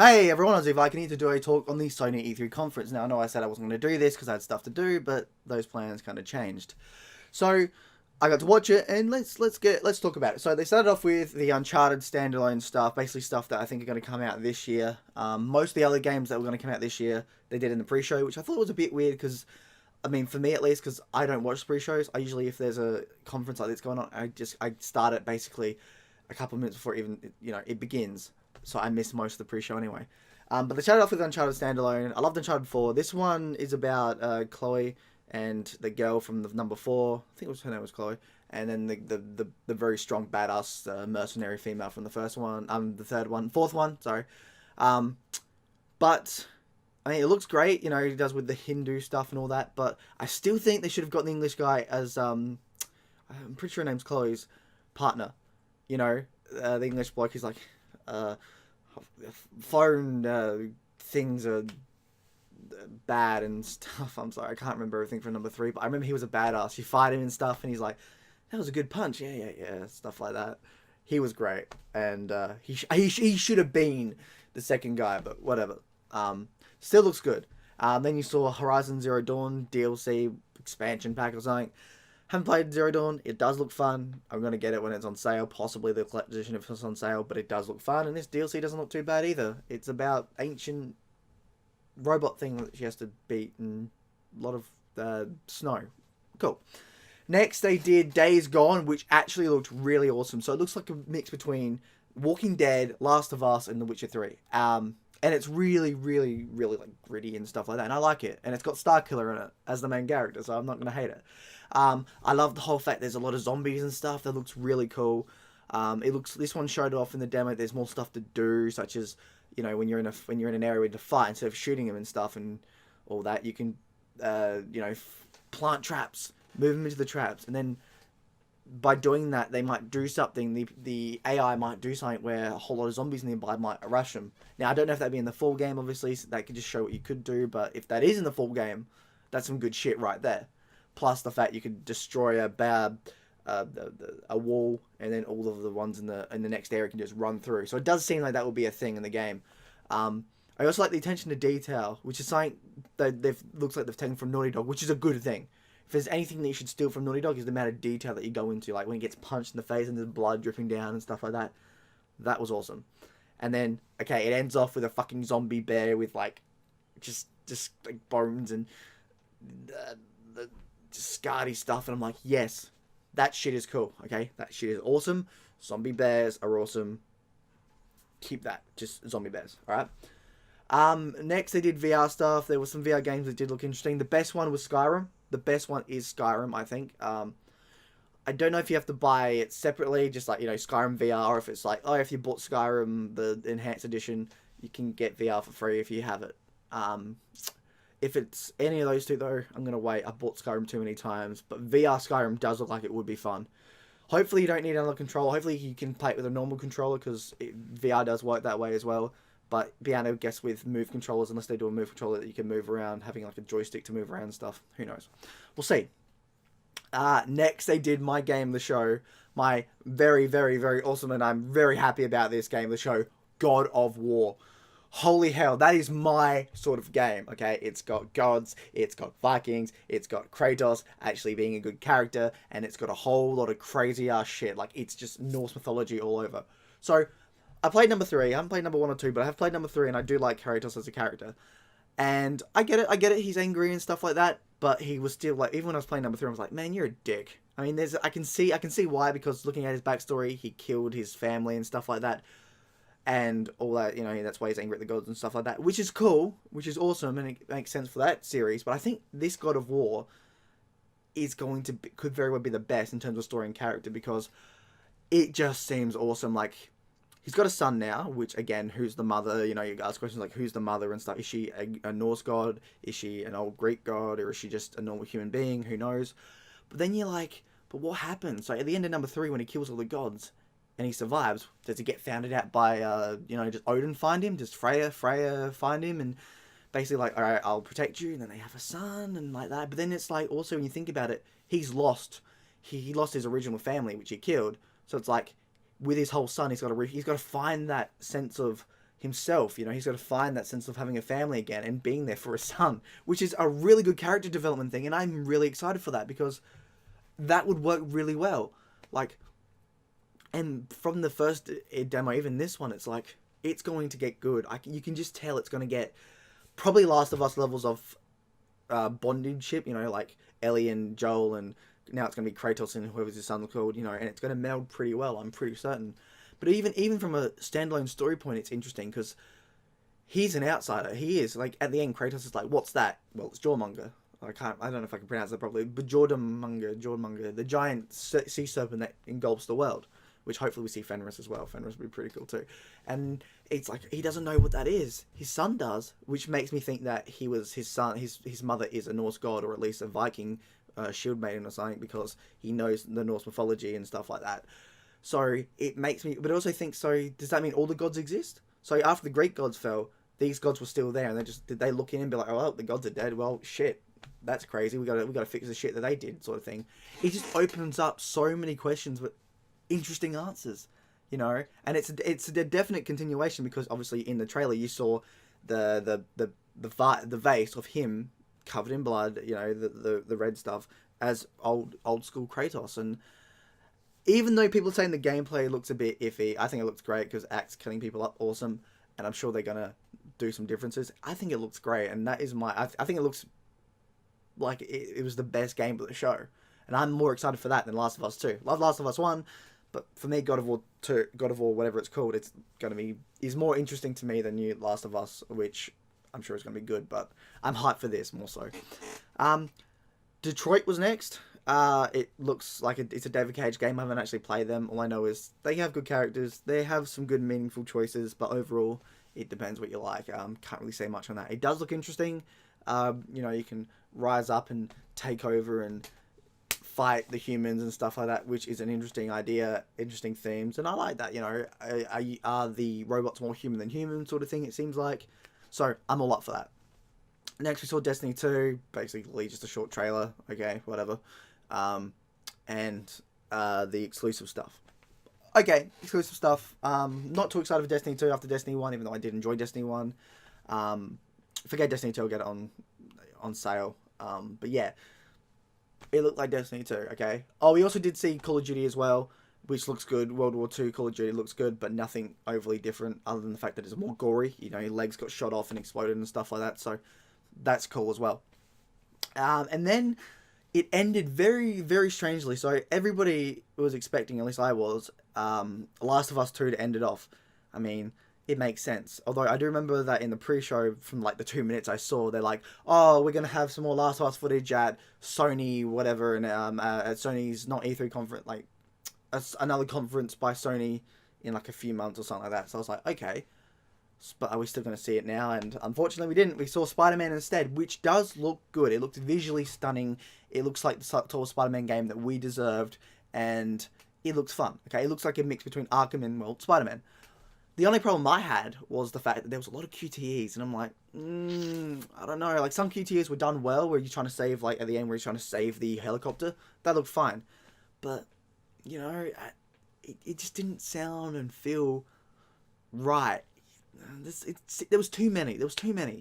Hey everyone, as if I need to do a talk on the Sony E3 conference. Now I know I said I wasn't going to do this because I had stuff to do, but those plans kind of changed. So I got to watch it, and let's talk about it. So they started off with the Uncharted standalone stuff, basically stuff that I think are going to come out this year. Most of the other games that were going to come out this year, they did in the pre-show, which I thought was a bit weird because, I mean, for me at least, because I don't watch pre-shows. I usually, if there's a conference like this going on, I start it basically a couple of minutes before it begins. So I missed most of the pre-show anyway. But they started off with Uncharted standalone. I loved Uncharted 4. This one is about Chloe and the girl from the number 4. I think her name was Chloe. And then the very strong badass mercenary female from the first one. Fourth one. Sorry. Um, but I mean, it looks great. You know, he does with the Hindu stuff and all that. But I still think they should have got the English guy as I'm pretty sure her name's Chloe's partner. You know, the English bloke is like. Foreign things are bad and stuff. I'm sorry, I can't remember everything from number 3, but I remember he was a badass. You fight him and stuff, and he's like, "That was a good punch." Yeah, stuff like that. He was great, and he should have been the second guy, but whatever. Still looks good. Then you saw Horizon Zero Dawn DLC expansion pack or something. Haven't played Zero Dawn. It does look fun. I'm going to get it when it's on sale. Possibly the collector's edition if it's on sale. But it does look fun. And this DLC doesn't look too bad either. It's about ancient robot thing that she has to beat. And a lot of snow. Cool. Next, they did Days Gone, which actually looked really awesome. So it looks like a mix between Walking Dead, Last of Us, and The Witcher 3. And it's really, really, really like gritty and stuff like that. And I like it. And it's got Starkiller in it as the main character. So I'm not going to hate it. I love the whole fact there's a lot of zombies and stuff. That looks really cool. This one showed off in the demo. There's more stuff to do, such as when you're in an area with a fight, instead of shooting them and stuff and all that, you can plant traps, move them into the traps, and then by doing that, they might do something. The AI might do something where a whole lot of zombies nearby might rush them. Now I don't know if that'd be in the full game. Obviously, so that could just show what you could do. But if that is in the full game, that's some good shit right there. Plus the fact you could destroy a wall, and then all of the ones in the next area can just run through. So it does seem like that will be a thing in the game. I also like the attention to detail, which is something that looks like they've taken from Naughty Dog, which is a good thing. If there's anything that you should steal from Naughty Dog, is the amount of detail that you go into, like when he gets punched in the face and there's blood dripping down and stuff like that. That was awesome. And then it ends off with a fucking zombie bear with like just like bones and the scardy stuff, and I'm like, yes, that shit is cool. Okay, that shit is awesome. Zombie bears are awesome. Keep that, just zombie bears. All right. Next they did VR stuff. There were some VR games that did look interesting. The best one was Skyrim. The best one is Skyrim, I think. I don't know if you have to buy it separately, just like Skyrim VR, or if it's like, oh, if you bought Skyrim the enhanced edition, you can get VR for free if you have it. If it's any of those two, though, I'm going to wait. I've bought Skyrim too many times. But VR Skyrim does look like it would be fun. Hopefully you don't need another controller. Hopefully you can play it with a normal controller, because VR does work that way as well. But be able to guess with Move controllers, unless they do a Move controller that you can move around, having like a joystick to move around and stuff. Who knows? We'll see. Next, they did my game of the show. My very, very, very awesome, and I'm very happy about this game of the show, God of War. Holy hell, that is my sort of game, okay? It's got gods, it's got Vikings, it's got Kratos actually being a good character, and it's got a whole lot of crazy ass shit. Like, it's just Norse mythology all over. So, I played number 3. I haven't played number 1 or 2, but I have played number 3, and I do like Kratos as a character. And I get it, he's angry and stuff like that, but he was still like, even when I was playing number 3, I was like, man, you're a dick. I mean, I can see why, because looking at his backstory, he killed his family and stuff like that. And all that, that's why he's angry at the gods and stuff like that, which is cool, which is awesome, and it makes sense for that series. But I think this God of War could very well be the best in terms of story and character, because it just seems awesome. Like, he's got a son now, which, again, who's the mother? You ask questions like, who's the mother and stuff. Is she a Norse god? Is she an old Greek god? Or is she just a normal human being? Who knows? But then you're like, but what happens? So at the end of number 3, when he kills all the gods, and he survives, does he get found out by, just Odin find him? Does Freya find him? And basically like, all right, I'll protect you. And then they have a son and like that. But then it's like, also when you think about it, he's lost. He lost his original family, which he killed. So it's like, with his whole son, he's got to find that sense of himself. You know, he's got to find that sense of having a family again and being there for his son, which is a really good character development thing, and I'm really excited for that because that would work really well. Like, and from the first demo, even this one, it's like it's going to get good. You can just tell it's going to get probably Last of Us levels of bondage. You know, like Ellie and Joel, and now it's going to be Kratos and whoever's his son called. You know, and it's going to meld pretty well. I'm pretty certain. But even from a standalone story point, it's interesting because he's an outsider. He is like at the end, Kratos is like, "What's that?" Well, it's Jormungandr. I don't know if I can pronounce that properly, but Jormungandr, the giant sea serpent that engulfs the world, which hopefully we see Fenris as well. Fenris would be pretty cool too. And it's like he doesn't know what that is. His son does, which makes me think that he was his son. His mother is a Norse god, or at least a Viking shield maiden or something, because he knows the Norse mythology and stuff like that. So it makes me, but I also think, so does that mean all the gods exist? So after the Greek gods fell, these gods were still there, and did they look in and be like, oh, well, the gods are dead? Well, shit, that's crazy. We gotta fix the shit that they did, sort of thing. It just opens up so many questions with interesting answers, you know. And it's a definite continuation, because obviously in the trailer you saw the vase of him covered in blood, you know, the red stuff, as old school Kratos. And even though people are saying the gameplay looks a bit iffy, I think it looks great because Axe killing people up, awesome, and I'm sure they're gonna do some differences. I think it looks great, and that is I think it looks like it was the best game of the show, and I'm more excited for that than Last of Us 2. Love Last of Us 1, but for me, God of War 2, God of War, whatever it's called, is more interesting to me than new Last of Us, which I'm sure is gonna be good, but I'm hyped for this more so. Detroit was next. It looks like it's a David Cage game. I haven't actually played them. All I know is they have good characters. They have some good, meaningful choices, but overall, it depends what you like. Can't really say much on that. It does look interesting. You know, you can rise up and take over and fight the humans and stuff like that, which is an interesting idea, interesting themes, and I like that. You know, are the robots more human than human, sort of thing, it seems like. So I'm all up for that. Next, we saw Destiny 2, basically just a short trailer. Okay, whatever. And the exclusive stuff. Okay, exclusive stuff. Not too excited for Destiny 2 after Destiny 1, even though I did enjoy Destiny 1. Forget Destiny 2, I'll get it on sale. But yeah, it looked like Destiny 2, okay? Oh, we also did see Call of Duty as well, which looks good. World War II Call of Duty looks good, but nothing overly different other than the fact that it's more gory. You know, your legs got shot off and exploded and stuff like that, so that's cool as well. And then it ended very, very strangely. So everybody was expecting, at least I was, Last of Us 2 to end it off. I mean, it makes sense. Although I do remember that in the pre-show, from like the 2 minutes I saw, they're like, oh, we're going to have some more Last of Us footage at Sony, whatever, and at Sony's, not E3 conference, like another conference by Sony in like a few months or something like that. So I was like, okay, but are we still going to see it now? And unfortunately we didn't. We saw Spider-Man instead, which does look good. It looked visually stunning. It looks like the sort of Spider-Man game that we deserved, and it looks fun. Okay, it looks like a mix between Arkham and, well, Spider-Man. The only problem I had was the fact that there was a lot of QTEs, and I'm like, I don't know. Like, some QTEs were done well, where you're trying to save, like, at the end where you're trying to save the helicopter. That looked fine. But, you know, it just didn't sound and feel right. There was too many.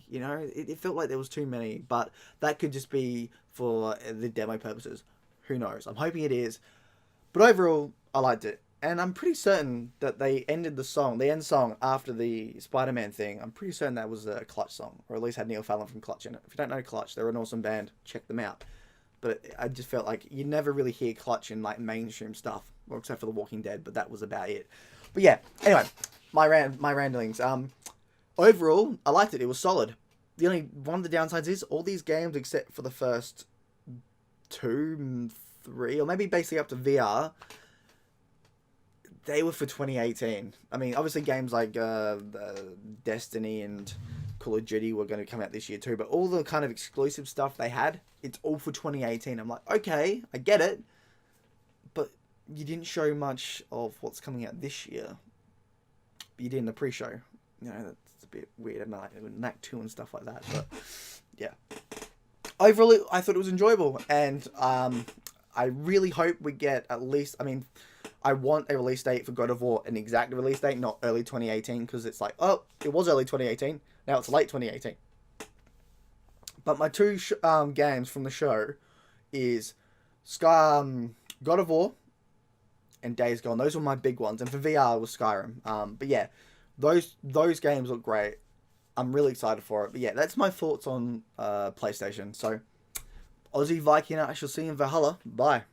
You know, it felt like there was too many, but that could just be for the demo purposes. Who knows? I'm hoping it is. But overall, I liked it. And I'm pretty certain that they ended the end song after the Spider-Man thing. I'm pretty certain that was a Clutch song, or at least had Neil Fallon from Clutch in it. If you don't know Clutch, they're an awesome band. Check them out. But I just felt like you never really hear Clutch in like mainstream stuff, well, except for The Walking Dead. But that was about it. But yeah, anyway, my ramblings. Overall, I liked it. It was solid. The only one of the downsides is all these games, except for the first 2, 3, or maybe basically up to VR, they were for 2018. I mean, obviously games like Destiny and Call of Duty were going to come out this year too, but all the kind of exclusive stuff they had, it's all for 2018. I'm like, okay, I get it, but you didn't show much of what's coming out this year. You did in the pre-show. You know, that's a bit weird, and like Knack 2 and stuff like that, but yeah. Overall, I thought it was enjoyable, and I really hope we get at least, I mean, I want a release date for God of War, an exact release date, not early 2018, because it's like, oh, it was early 2018, now it's late 2018. But my two games from the show is God of War and Days Gone. Those were my big ones, and for VR was Skyrim. But yeah, those games look great. I'm really excited for it. But yeah, that's my thoughts on PlayStation. So, Aussie Viking, I shall see you in Valhalla. Bye.